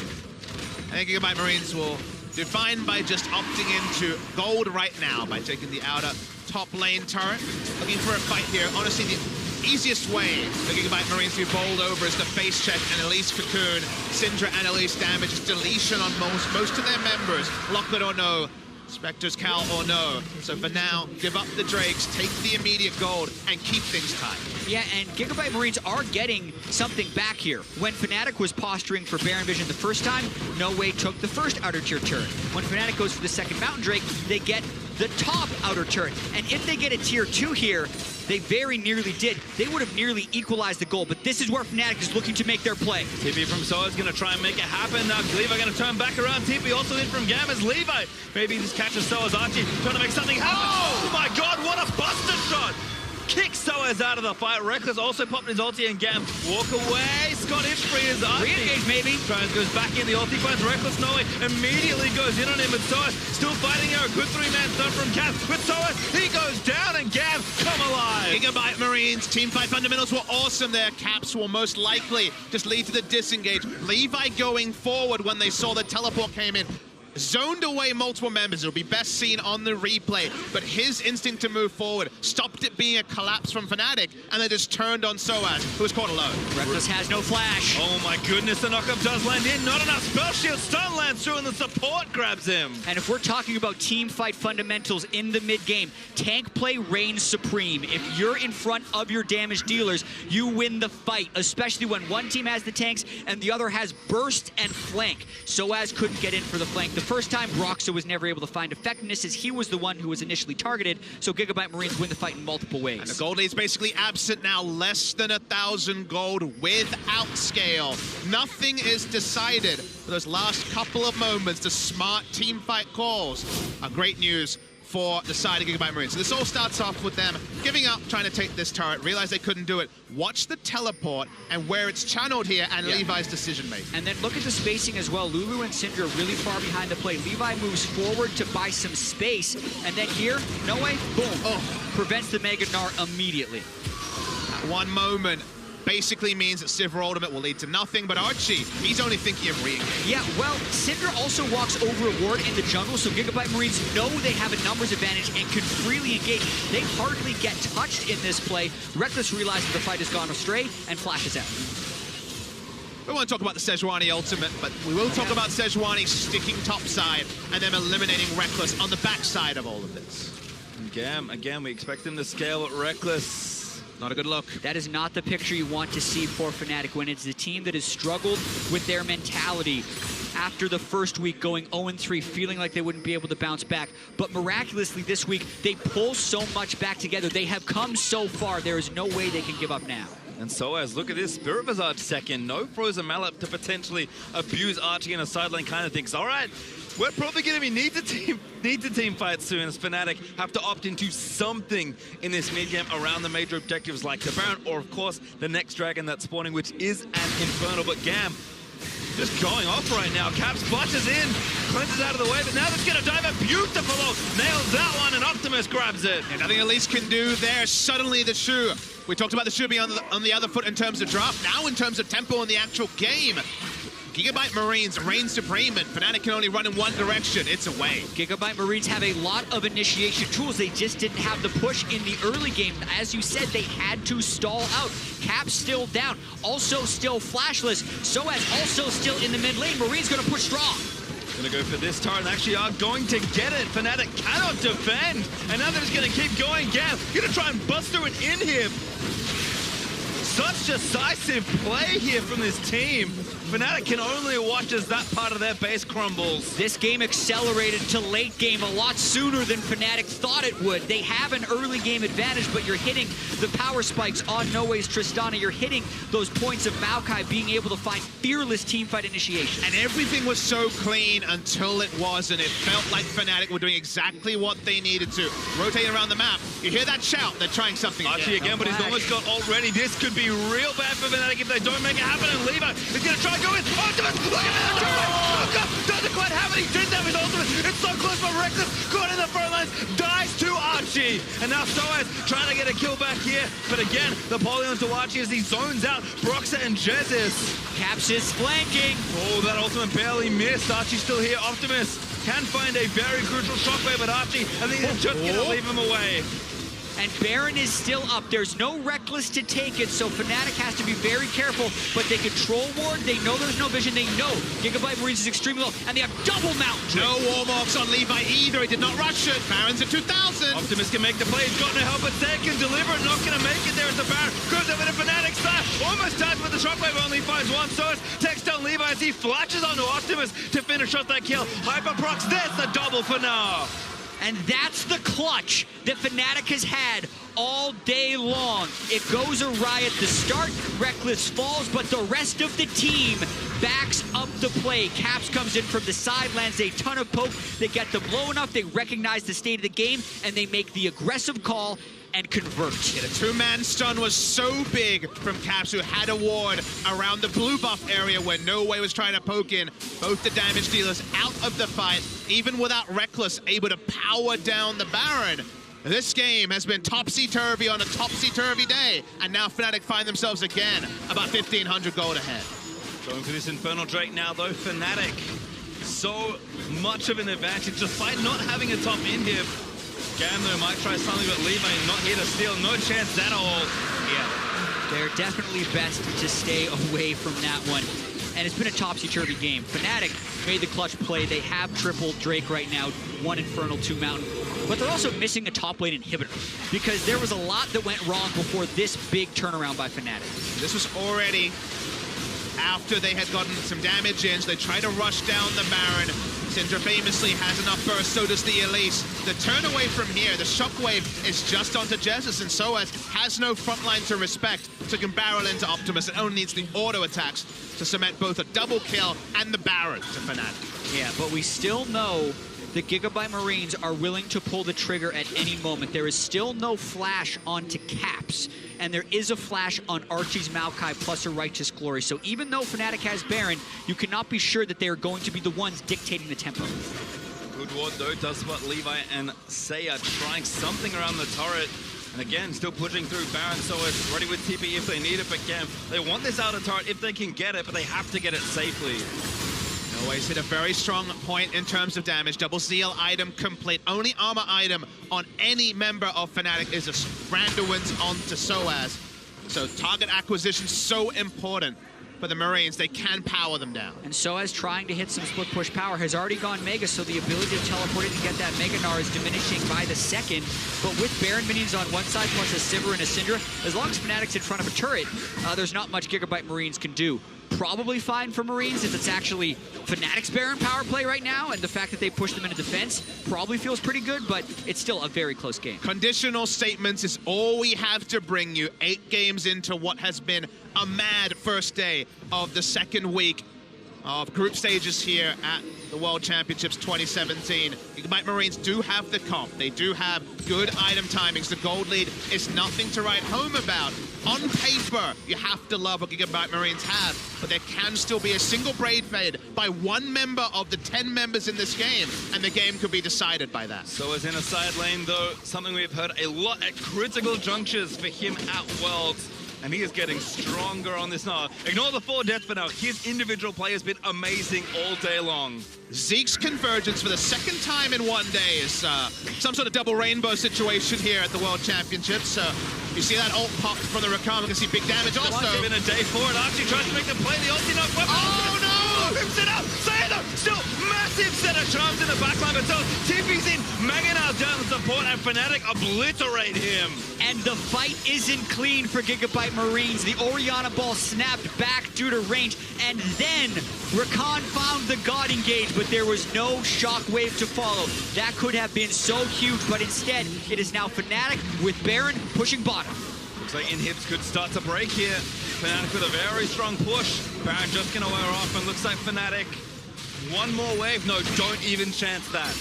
I think Gigabyte Marines will do fine by just opting into gold right now by taking the outer top lane turret. Looking for a fight here. Honestly, the easiest way for Gigabyte Marines to be bowled over is the face check and Elise Cocoon. Syndra and Elise damage, just deletion on most of their members. Lock it or no. Spectre's Cal or no. So for now, give up the Drakes, take the immediate gold, and keep things tight. Yeah, and Gigabyte Marines are getting something back here. When Fnatic was posturing for Baron Vision the first time, No Way took the first outer tier turret. When Fnatic goes for the second Mountain Drake, they get the top outer turret. And if they get a tier 2 here, they very nearly did. They would have nearly equalized the goal, but this is where Fnatic is looking to make their play. TP from Soaz is going to try and make it happen. Now Levi going to turn back around. TP also in from GAM as Levi. Maybe he just catches Soaz Archie, trying to make something happen. Oh my god, what a buster shot! Kicks Soaz out of the fight. Reckless also popped his ulti and GAM walk away. Scottish free his Archie. Re-engage maybe. Tries, goes back in. The ulti finds Reckless. No way. Immediately goes in on him. And Soaz still fighting here. A good 3-man stun from Caps. With Soaz, he goes down and GAM come alive. Gigabyte Marines, team fight fundamentals were awesome there. Caps will most likely just lead to the disengage. Levi going forward when they saw the teleport came in. Zoned away multiple members. It'll be best seen on the replay, but his instinct to move forward stopped it being a collapse from Fnatic, and they just turned on Soaz, who was caught alone. Reckless has no flash. Oh my goodness, the knockup does land in. Not enough spell shield. Stun lands through, and the support grabs him. And if we're talking about team fight fundamentals in the mid game, tank play reigns supreme. If you're in front of your damage dealers, you win the fight, especially when one team has the tanks and the other has burst and flank. Soaz couldn't get in for the flank. The first time, Roxa was never able to find effectiveness as he was the one who was initially targeted, so Gigabyte Marines win the fight in multiple ways. And the gold lead is basically absent now, less than 1,000 gold without scale. Nothing is decided for those last couple of moments. The smart team fight calls are great news for the side of Gigabyte Marines. So this all starts off with them giving up, trying to take this turret, realize they couldn't do it. Watch the teleport and where it's channeled here, and Levi's decision making. And then look at the spacing as well. Lulu and Syndra really far behind the play. Levi moves forward to buy some space, and then here, no way, boom, prevents the Mega Gnar immediately. That one moment basically means that Sivir ultimate will lead to nothing, but Archie, he's only thinking of re-engage. Yeah, well, Syndra also walks over a ward in the jungle, so Gigabyte Marines know they have a numbers advantage and can freely engage. They hardly get touched in this play. Reckless realizes the fight has gone astray and flashes out. We want to talk about the Sejuani ultimate, but we will talk about Sejuani sticking topside and then eliminating Reckless on the backside of all of this. And GAM, again, we expect him to scale with Reckless. Not a good look. That is not the picture you want to see for Fnatic when it's the team that has struggled with their mentality after the first week going 0-3, feeling like they wouldn't be able to bounce back. But miraculously this week, they pull so much back together. They have come so far. There is no way they can give up now. And so as look at this, Spirit Visage second, no Frozen Mallet to potentially abuse Archie in a sideline kind of things. All right, we're probably going to be need to team fight soon as Fnatic have to opt into something in this mid game around the major objectives like the Baron or of course the next dragon that's spawning, which is an Infernal. But GAM just going off right now. Cap splashes in, cleanses out of the way, but now that's going to dive a beautiful, nails that one, and Optimus grabs it. And nothing Elise can do there. Suddenly the Shu. We talked about the Shu being on the other foot in terms of draft. Now in terms of tempo in the actual game. Gigabyte Marines reign supreme, and Fnatic can only run in one direction. It's away. Gigabyte Marines have a lot of initiation tools. They just didn't have the push in the early game. As you said, they had to stall out. Cap still down, also still flashless. Soaz also still in the mid lane. Marines gonna push strong. Gonna go for this turret, and actually are going to get it. Fnatic cannot defend, and now they're just gonna keep going. GAM gonna try and bust through an inhib. Such decisive play here from this team. Fnatic can only watch as that part of their base crumbles. This game accelerated to late game a lot sooner than Fnatic thought it would. They have an early game advantage, but you're hitting the power spikes on Noe's Tristana. You're hitting those points of Maokai being able to find fearless teamfight initiation. And everything was so clean until it wasn't. It felt like Fnatic were doing exactly what they needed to. Rotating around the map. You hear that shout, they're trying something Archie again, but he's almost got already. This could be real bad for Fnatic if they don't make it happen, and Levi is gonna try go in. Ultimate! Look at that! Oh, doesn't quite have it. He didn't have his ultimate. It's so close, but Reckless caught in the front lines, dies to Archie. And now Soaz trying to get a kill back here. But again, the poly onto Archie as he zones out Broxa and Jezis. Caps is flanking. Oh, that ultimate barely missed. Archie's still here. Optimus can find a very crucial shockwave at Archie. I think he's just gonna leave him away. And Baron is still up. There's no Reckless to take it, so Fnatic has to be very careful. But they control ward. They know there's no vision. They know Gigabyte Marines is extremely low. And they have double mount. No Warmogs on Levi either. He did not rush it. Baron's at 2,000. Optimus can make the play. He's got no help, but Zed can deliver. Not going to make it there as the Baron. Goes over to Fnatic's side. Almost dies with the shockwave. Only finds one source. Takes down Levi as he flashes onto Optimus to finish off that kill. Hyperprox, there's the double for now. And that's the clutch that Fnatic has had all day long. It goes awry at the start, Reckless falls, but the rest of the team backs up the play. Caps comes in from the side, lands a ton of poke. They get them low enough, they recognize the state of the game, and they make the aggressive call and convert. Yeah, the two-man stun was so big from Caps, who had a ward around the blue buff area where No Way was trying to poke in. Both the damage dealers out of the fight, even without Reckless able to power down the Baron. This game has been topsy-turvy on a topsy-turvy day, and now Fnatic find themselves again about 1,500 gold ahead. Going for this Infernal Drake now, though. Fnatic, so much of an advantage despite not having a top in here. GAM, though, might try something, but Levi not here to steal. No chance at all. Yeah, they're definitely best to stay away from that one. And it's been a topsy-turvy game. Fnatic made the clutch play. They have triple Drake right now, 1 Infernal, 2 Mountain. But they're also missing a top lane inhibitor because there was a lot that went wrong before this big turnaround by Fnatic. This was already after they had gotten some damage in. So they try to rush down the Baron. Syndra famously has enough burst, so does the Elise. The turn away from here, the Shockwave is just onto Jesus, and Soaz has no frontline to respect, so can barrel into Optimus. It only needs the auto attacks to cement both a double kill and the Baron to Fnatic. Yeah, but we still know the Gigabyte Marines are willing to pull the trigger at any moment. There is still no flash onto Caps, and there is a flash on Archie's Maokai plus a Righteous Glory. So even though Fnatic has Baron, you cannot be sure that they are going to be the ones dictating the tempo. Good ward though, does spot Levi and Seiya trying something around the turret. And again, still pushing through Baron, so it's ready with TP if they need it, but again, they want this outer turret if they can get it, but they have to get it safely. Always hit a very strong point in terms of damage. Double Zeal item complete. Only armor item on any member of Fnatic is a Randuin's onto Soaz. So target acquisition so important for the Marines. They can power them down. And Soaz trying to hit some split push power has already gone Mega, so the ability to teleport in and get that Mega Gnar is diminishing by the second. But with Baron minions on one side plus a Sivir and a Syndra, as long as Fnatic's in front of a turret, there's not much Gigabyte Marines can do. Probably fine for Marines if it's actually Fnatic's Baron power play right now, and the fact that they push them into defense probably feels pretty good, but it's still a very close game. Conditional statements is all we have to bring you 8 games into what has been a mad first day of the second week of group stages here at the World Championships 2017. Gigabyte Marines do have the comp. They do have good item timings. The gold lead is nothing to write home about. On paper, you have to love what Gigabyte Marines have, but there can still be a single Braid Fade by one member of the 10 members in this game, and the game could be decided by that. So as in a side lane, though, something we've heard a lot at critical junctures for him at Worlds, and he is getting stronger on this now. Ignore the 4 deaths for now. His individual play has been amazing all day long. Zeke's convergence for the second time in one day is some sort of double rainbow situation here at the World Championships. You see that ult pop from the Rakam. You can see big damage also. It's been a day forward. Archie tries to make the play. The ulti not weapon. Oh no! Rips it up. Seiya still massive set of charms in the backline, but so TP's in. Maganar's down the support, and Fnatic obliterate him. And the fight isn't clean for Gigabyte Marines. The Orianna ball snapped back due to range, and then Rakan found the God engage, but there was no shockwave to follow. That could have been so huge, but instead, it is now Fnatic with Baron pushing bottom. Looks like inhibs could start to break here. Fnatic with a very strong push. Baron just gonna wear off, and looks like Fnatic. One more wave. No, don't even chance that.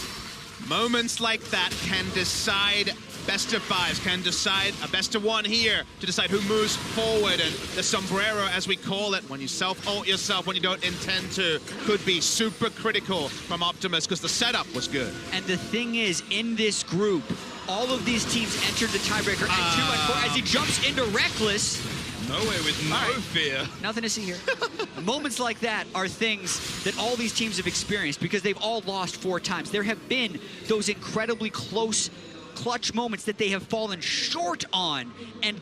Moments like that can decide best of 5s, can decide a best of 1 here to decide who moves forward, and the sombrero, as we call it, when you self-ult yourself when you don't intend to, could be super critical from Optimus because the setup was good. And the thing is, in this group, all of these teams entered the tiebreaker at 2 and 4 as he jumps into Reckless. Nowhere with no fear. Nothing to see here. Moments like that are things that all these teams have experienced because they've all lost 4 times. There have been those incredibly close clutch moments that they have fallen short on, and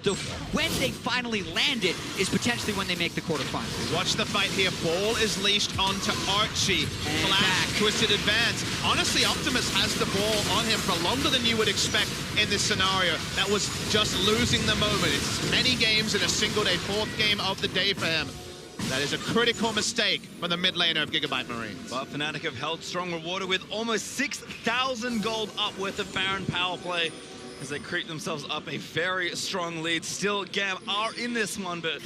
when they finally land it is potentially when they make the quarterfinals. Watch the fight here. Ball is leashed onto Archie. And Flash, back. twisted advance. Honestly, Optimus has the ball on him for longer than you would expect in this scenario. That was just losing the moment. It's many games in a single day, 4th game of the day for him. That is a critical mistake from the mid laner of Gigabyte Marines. But Fnatic have held strong, rewarded with almost 6,000 gold up worth of Baron power play as they creep themselves up a very strong lead. Still, GAM are in this one, but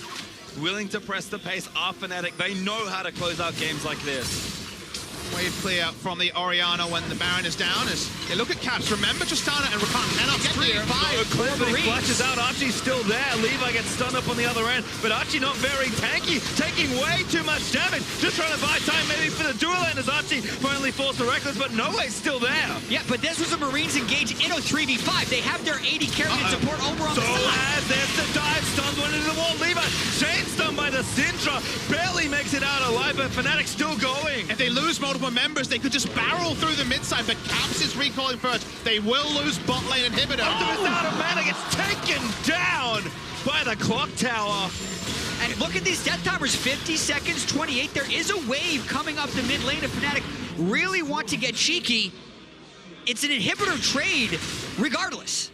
willing to press the pace are Fnatic. They know how to close out games like this. Wave clear from the Orianna when the Baron is down. As they look at Caps, remember Tristana and Rakan cannot get here. He flashes out. Archie's still there. Levi gets stunned up on the other end, but Archie not very tanky, taking way too much damage. Just trying to buy time maybe for the dual end as Archie finally falls to Reckless, but Noe's still there. Yeah, but this was a Marines engage in a 3v5. They have their 80 carry and support over on the side. There's the dive, stuns one into the wall. Levi, chain stunned by the Syndra, barely makes it out alive, but Fnatic still going. If they lose multiple members, they could just barrel through the mid side, but Caps is recalling first. They will lose bot lane inhibitor. Optimus out of mana, gets taken down by the clock tower. And look at these death timers, 50 seconds, 28. There is a wave coming up the mid lane if Fnatic really want to get cheeky. It's an inhibitor trade regardless.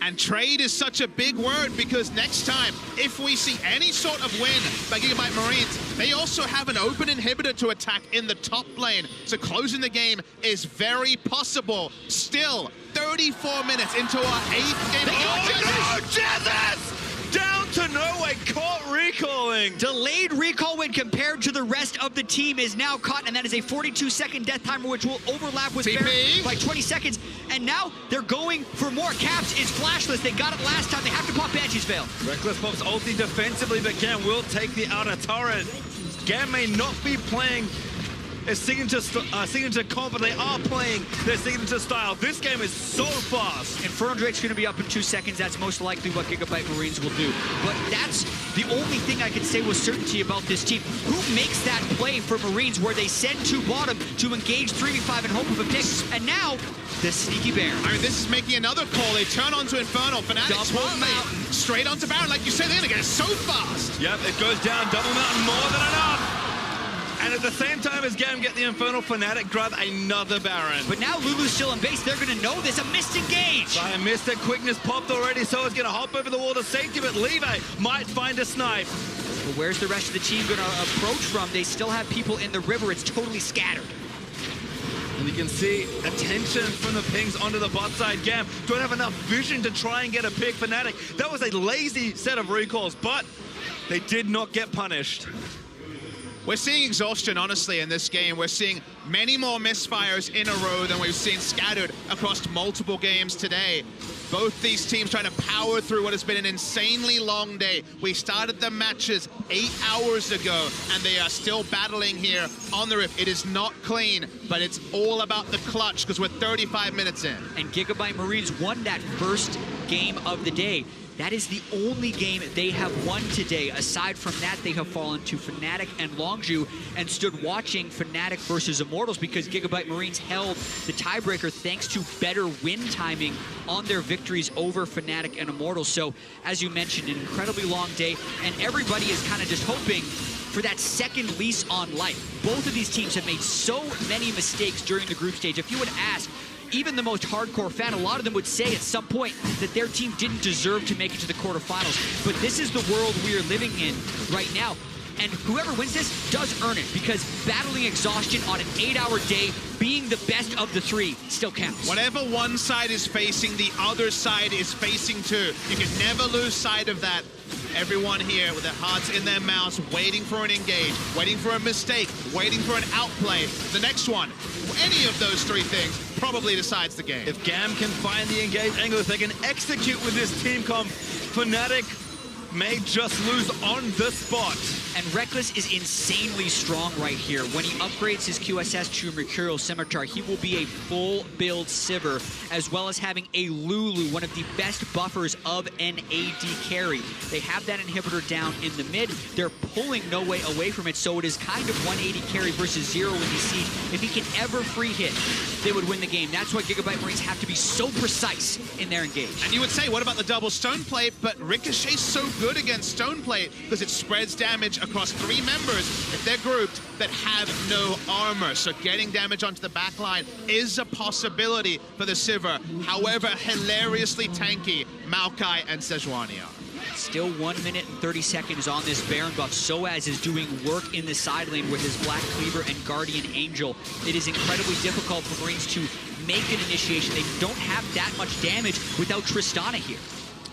And trade is such a big word because next time, if we see any sort of win by Gigabyte Marines, they also have an open inhibitor to attack in the top lane. So closing the game is very possible. Still, 34 minutes into our 8th game. Oh no, Jesus! Down to nowhere, caught recalling. Delayed recall when compared to the rest of the team is now caught, and that is a 42-second death timer, which will overlap with Baron by 20 seconds. And now they're going for more. Caps is flashless. They got it last time. They have to pop Banshee's Veil. Reckless pops ulti defensively, but GAM will take the outer turret. GAM may not be playing a signature comp, but they are playing their signature style. This game is so fast. Inferno Drake's going to be up in 2 seconds. That's most likely what Gigabyte Marines will do. But that's the only thing I can say with certainty about this team. Who makes that play for Marines where they send to bottom to engage 3v5 in hope of a pick? And now, the sneaky Baron. I mean, this is making another call. They turn onto Inferno. Fnatic smartly straight onto Baron. Like you said, they're going to get it so fast. Yep, it goes down. Double Mountain, more than enough. And at the same time as GAM get the Infernal, Fnatic grab another Baron. But now Lulu's still in base. They're going to know this. A missed engage. I missed it. Quickness popped already, so it's going to hop over the wall to safety, but Levi might find a snipe. But where's the rest of the team going to approach from? They still have people in the river. It's totally scattered. And you can see attention from the pings onto the bot side. GAM don't have enough vision to try and get a pick. Fnatic, that was a lazy set of recalls, but they did not get punished. We're seeing exhaustion, honestly, in this game. We're seeing many more misfires in a row than we've seen scattered across multiple games today. Both these teams trying to power through what has been an insanely long day. We started the matches 8 hours ago, and they are still battling here on the Rift. It is not clean, but it's all about the clutch because we're 35 minutes in. And Gigabyte Marines won that first game of the day. That is the only game they have won today. Aside from that, they have fallen to Fnatic and Longzhu and stood watching Fnatic versus Immortals because Gigabyte Marines held the tiebreaker thanks to better win timing on their victories over Fnatic and Immortals. So, as you mentioned, an incredibly long day, and everybody is kind of just hoping for that second lease on life. Both of these teams have made so many mistakes during the group stage. If you would ask even the most hardcore fan, a lot of them would say at some point that their team didn't deserve to make it to the quarterfinals. But this is the world we are living in right now. And whoever wins this does earn it because battling exhaustion on an 8-hour day, being the best of the three, still counts. Whatever one side is facing, the other side is facing too. You can never lose sight of that. Everyone here with their hearts in their mouths, waiting for an engage, waiting for a mistake, waiting for an outplay. The next one, any of those three things, probably decides the game. If GAM can find the engage angle, if they can execute with this team comp, Fnatic may just lose on the spot. And Reckless is insanely strong right here. When he upgrades his QSS to Mercurial Scimitar, he will be a full build Sivir, as well as having a Lulu, one of the best buffers of an AD carry. They have that inhibitor down in the mid. They're pulling no way away from it, so it is kind of 180 carry versus 0 in the siege. If he can ever free hit, they would win the game. That's why Gigabyte Marines have to be so precise in their engage. And you would say, what about the double stone plate? But Ricochet's so good against stone plate because it spreads damage across 3 members if they're grouped that have no armor. So getting damage onto the back line is a possibility for the Sivir. However, hilariously tanky Maokai and Sejuani are. Still 1 minute and 30 seconds on this Baron buff. Soaz is doing work in the side lane with his Black Cleaver and Guardian Angel. It is incredibly difficult for Marines to make an initiation. They don't have that much damage without Tristana here.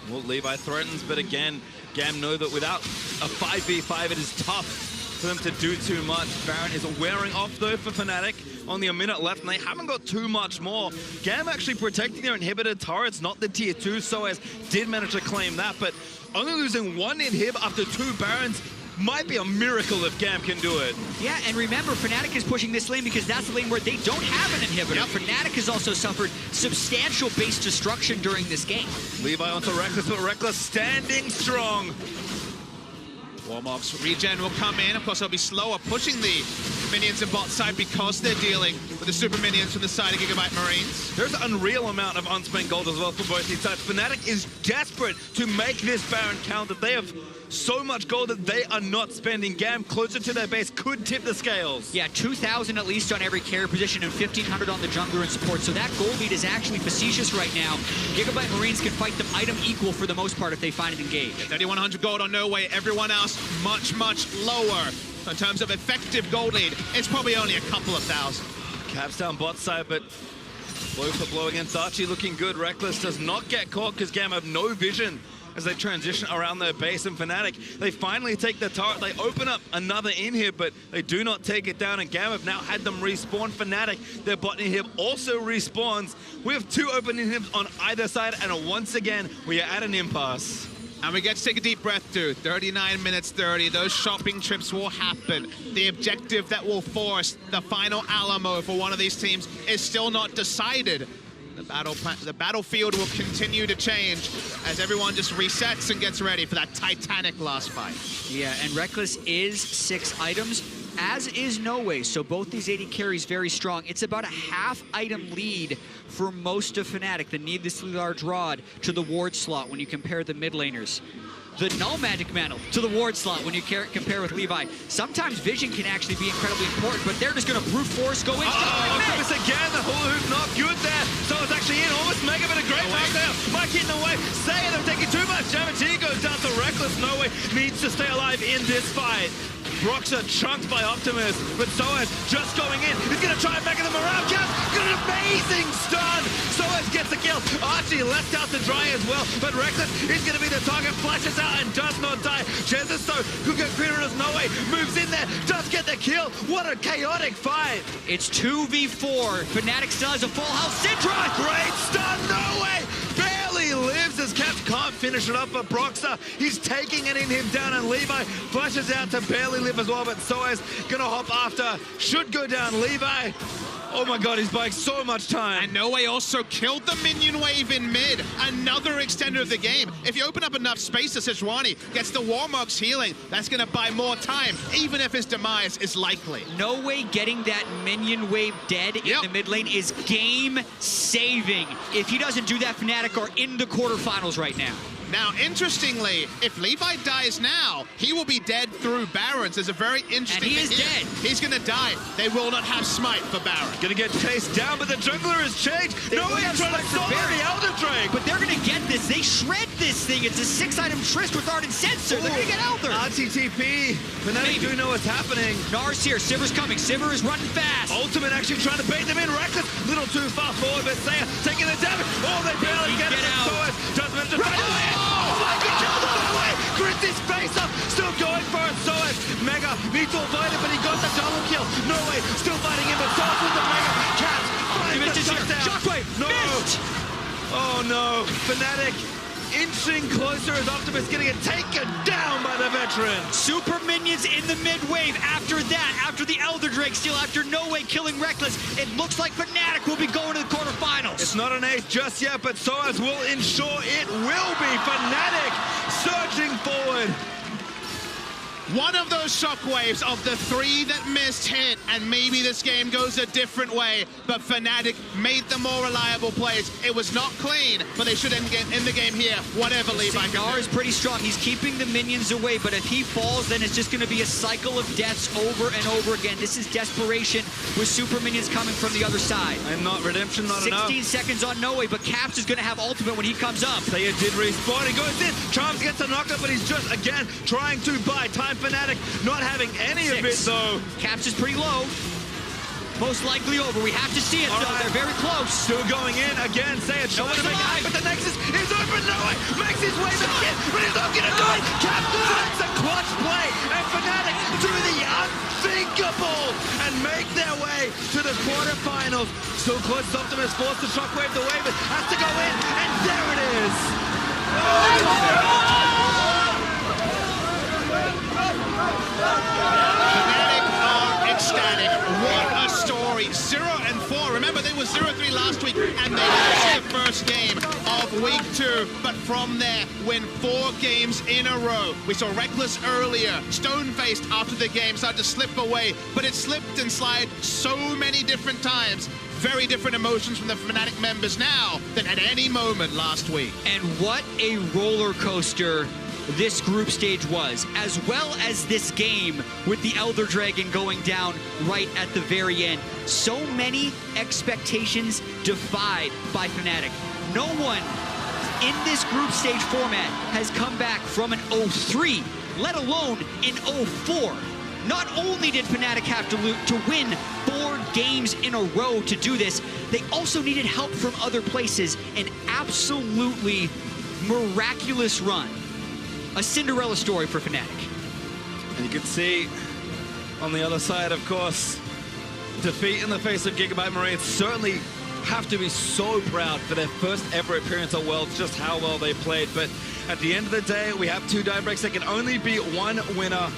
Well, Levi threatens, but again, GAM know that without a 5v5, it is tough for them to do too much. Baron is wearing off, though, for Fnatic. Only a minute left, and they haven't got too much more. GAM actually protecting their inhibitor turrets, not the tier 2. Soaz did manage to claim that, but only losing 1 inhib after 2 Barons might be a miracle if GAM can do it. Yeah, and remember, Fnatic is pushing this lane because that's the lane where they don't have an inhibitor. Yep. Fnatic has also suffered substantial base destruction during this game. Levi onto Reckless, but Reckless standing strong. Warmog's regen will come in. Of course, they'll be slower pushing the minions in bot side because they're dealing with the super minions from the side of Gigabyte Marines. There's an unreal amount of unspent gold as well for both these sides. Fnatic is desperate to make this Baron count. That they have so much gold that they are not spending. GAM closer to their base could tip the scales. Yeah, 2,000 at least on every carry position and 1,500 on the jungler and support. So that gold lead is actually facetious right now. Gigabyte Marines can fight them item equal for the most part if they find it engaged. 3,100 gold on No Way. Everyone else much, much lower. In terms of effective gold lead, it's probably only a couple of thousand. Caps down bot side, but blow for blow against Archie looking good. Reckless does not get caught because GAM have no vision as they transition around their base. And Fnatic, they finally take the turret. They open up another in here, but they do not take it down. And GAM have now had them respawn. Fnatic, their bot inhib also respawns. We have 2 open inhibs on either side, and once again, we are at an impasse. And we get to take a deep breath, dude. 39 minutes 30. Those shopping trips will happen. The objective that will force the final Alamo for one of these teams is still not decided. The battlefield will continue to change as everyone just resets and gets ready for that titanic last fight. Yeah, and Reckless is 6 items, as is No Way. So both these AD carries very strong. It's about a half item lead for most of Fnatic, the needlessly large rod to the ward slot when you compare the mid laners. The null magic mantle to the ward slot when you compare with Levi. Sometimes vision can actually be incredibly important, but they're just going to brute force go in. Optimus again, the hula hoop not good there. So it's actually in, almost mega, but a great mark there. Mike hitting away, saying they're taking too much damage. He goes down to Reckless. No Way needs to stay alive in this fight. Brock's are chunked by Optimus, but Soaz just going in. He's going to try and back in the morale cap. Got an amazing stun. Soaz gets the kill. Archie left out to dry as well, but Reckless is going to be the target. Flashes out and does not die. Jesus, though, who can clear it as No Way, moves in there, does get the kill. What a chaotic fight. It's 2v4. Fnatic still has a full house. Sidra! Great stun, No Way. Barely lives as Caps can't finish it up, but Broxer, he's taking it in him down, and Levi flashes out to barely live as well, but Soaz gonna hop after. Should go down. Levi, oh my god, he's buying so much time. And No Way also killed the minion wave in mid. Another extender of the game. If you open up enough space to Sejuani, gets the Warmock's healing, that's gonna buy more time, even if his demise is likely. No Way getting that minion wave dead in the mid lane is game saving. If he doesn't do that, Fnatic are in the quarterfinals right now. Now, interestingly, if Levi dies now, he will be dead through Barons. There's a very interesting... And he is dead. He's going to die. They will not have smite for Baron. Gonna get chased down, but the jungler has changed. No Way trying to solo the Elder Drake. But they're going to get this. They shred this thing. It's a 6-item Trist with Ardent Censer. They're going to get Elder. RTTP. Fnatic do know what's happening. Nars here. Sivir's coming. Sivir is running fast. Ultimate actually trying to bait them in. Reckless. Little too far forward, but Saya taking the damage. Oh, they barely get it. Soaz does manage to fight away. Oh my god! No Way! Grits his face up. Still going for it. Soaz. Mega needs to avoid it, but he got the double kill. No Way. Still fighting him, but Soaz with the Mega. Caps. Finds the touchdown. Shockwave. No. Missed. Oh no. Fnatic inching closer as Optimus getting it taken down by the veteran. Super minions in the mid wave. After that, after the Elder Drake steal, after No Way killing Reckless, it looks like Fnatic will be going to the quarterfinals. It's not an ace just yet, but Soaz will ensure it will be. Fnatic surging forward. One of those shockwaves of the 3 that missed hit, and maybe this game goes a different way, but Fnatic made the more reliable plays. It was not clean, but they should end the game here, whatever Levi can do. is pretty strong. He's keeping the minions away, but if he falls, then it's just going to be a cycle of deaths over and over again. This is desperation with super minions coming from the other side. And not redemption, not 16 enough. 16 seconds on No Way, but Caps is going to have ultimate when he comes up. Saya did respawn. He goes in. Charms gets a knockdown, but he's just, again, trying to buy time. Fnatic not having any of it, though. Caps is pretty low. Most likely over. We have to see it, though. Right. They're very close. Still going in again. Say it. Trying to make it, but the Nexus is open. No Way makes his way back in, but he's not going to do it. Cap finds a clutch play, and Fnatic do the unthinkable and make their way to the quarterfinals. Still close. Optimus forced the shockwave. The wave has to go in, and there it is. Fnatic are ecstatic. What a story. 0-4. Remember, they were 0-3 last week, and they lost the first game of week 2. But from there, win 4 games in a row. We saw Reckless earlier, stone-faced after the game, started to slip away, but it slipped and slid so many different times. Very different emotions from the Fnatic members now than at any moment last week. And what a roller coaster this group stage was, as well as this game with the Elder Dragon going down right at the very end. So many expectations defied by Fnatic. No one in this group stage format has come back from an 0-3, let alone an 0-4. Not only did Fnatic have to win 4 games in a row to do this, they also needed help from other places. An absolutely miraculous run. A Cinderella story for Fnatic. And you can see on the other side, of course, defeat in the face of Gigabyte Marines. Certainly have to be so proud for their first ever appearance at Worlds, just how well they played. But at the end of the day, we have 2 die breaks. There can only be one winner,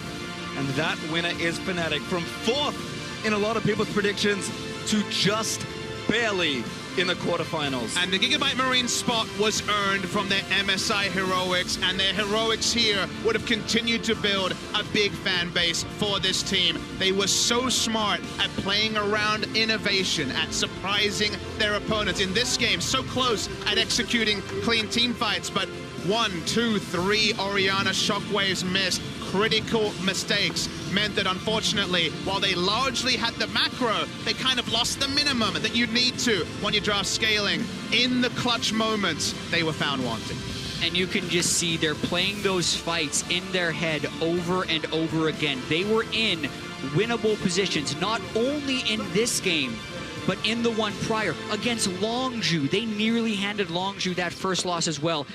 and that winner is Fnatic. From 4th in a lot of people's predictions to just barely in the quarterfinals. And the Gigabyte Marine spot was earned from their MSI heroics, and their heroics here would have continued to build a big fan base for this team. They were so smart at playing around innovation, at surprising their opponents. In this game, so close at executing clean team fights, but 1, 2, 3 Orianna shockwaves missed. Critical mistakes meant that, unfortunately, while they largely had the macro, they kind of lost the minimum that you need to when you draft scaling. In the clutch moments, they were found wanting. And you can just see they're playing those fights in their head over and over again. They were in winnable positions, not only in this game, but in the one prior against Longzhu. They nearly handed Longzhu that first loss as well.